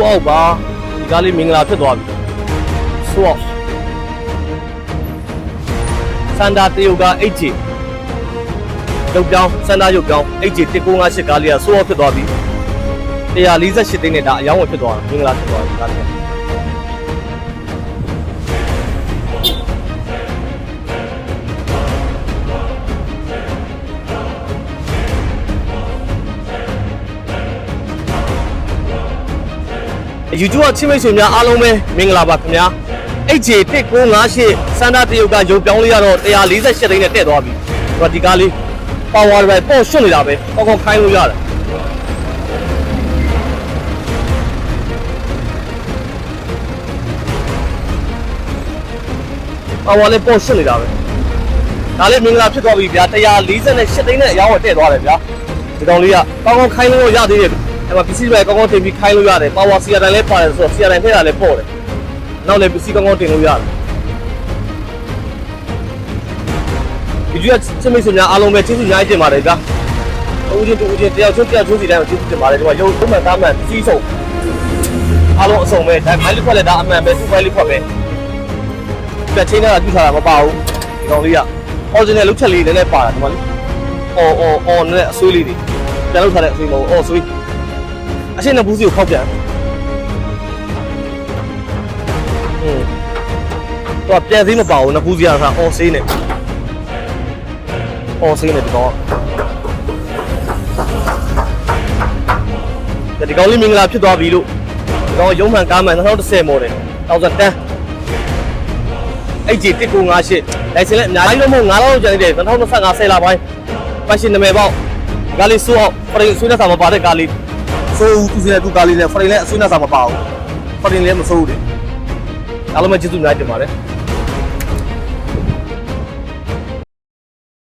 အောက်ပါဒီကားလေးမင်္ဂလာဖြစ်သွားပြီဆိုတော့စန္ဒာတရုတ်က 8G ရုပ်ပြောင်းစန္ဒာရုပ်ပြောင်း 8G 1958ကားလေးကဆိုတော့ဖြစ်သွားပြီ148သိန်းနဲ့ဒါအယောင်းဝင်ဖြစ်သွားတာမင်္ဂလာဖြစ်သွားပြီကားလေးYouTube အချင်းမိတ်ဆွေများအားလုံးပဲမင်္ဂလာပါခင်ဗျာ 8G 1958စန္ဒာတရုတ်ကရုပ်ပြောင်းလေးကတော့148သိန်းနဲ့တက်သွားပြီဆိုတော့ဒီကားလေး power ပဲပေါ့ရွှတ်နေတာပဲကောင်းကောင်းခိုင်းလို့ရတယ်power လေးပေါ့ရွှတ်နေတာပဲဒါလေးမင်္ဂလာဖြစ်သွားပြီဗျာ148သိန်းနဲ့အယောင်းဝယ်တက်သွားတယ်ဗျာဒီကောင်လေးကကောင်းကောင်းခိုင်းလို့ရသေးတယ်အဲ့မှာပစ္စည်းပဲကောင်းကောင်းတင်ပြီးခိုင်းလို့ရတယ် power စီယာတိုင်းလည်းပါတယ်ဆိုတော့စီယာတိုင်းထည့်တာလည်းပေါ့တယ်နောက်လည်းပစ္စည်းကောင်းကောင်းတင်လို့ရတယ်ဒီကျွတ်ချင်းမိတ်ဆွေများအားလုံးပဲကျေးဇူးများတင်ပါတယ်ဗျာတူချင်းတယောက်ချင်းစီတိုင်းကိုကျေးဇူးတင်ပါတယ်ဒီမှာရုပ်ထုံးမှန်သားမှန်စီးဆုံးအားလုံးအစုံပဲဒါမိုင်းလေးခွက်လည်းဒါအမှန်ပဲသူ့ဖိုင်လေးခွက်ပဲပြချင်းနဲ့တူထားတာမပါဘူးဒီကောင်လေးက original လုတ်ချက်လေးနည်းနည်းပါတာဒီမှာလေအော်နဲ့အဆွေးလေးတွေပြန်လုတ်ထားတဲ့အဆွေးမဟုတ်အော်ဆွေးအရှင်းနဲ့ဘူးစီကိုခောက်ပြန်တော့ပြန်စည်းမပါဘူးနဘူးစီကစားအော်ဆေးနဲ့ဒီကောင်ဒီကောင်လေးမင်္ဂလာဖြစ်သွားပြီလို့ဒီကောင်ရုံးမှန်ကားမှန်2010 model 1010 8G 1958လိုင်စင်လည်းအများကြီးလို့မဟုတ်9လောက်ကျန်နေတယ်2025 10လပိုင်းပတ်ရှင်နာမည်ပေါ့ကားလေးစိုးအောင်ဖရင်ဆွေးနေစာမပါတဲ့ကားလေးစိုးဦးသူစတဲ့သူကားလေးနဲ့ဖရင်လည်းအဆွေးနေစာမပါဘူးဖရင်လည်းမစိုးဘူးလေအားလုံးပဲကျေးဇူးများတင်ပါတယ်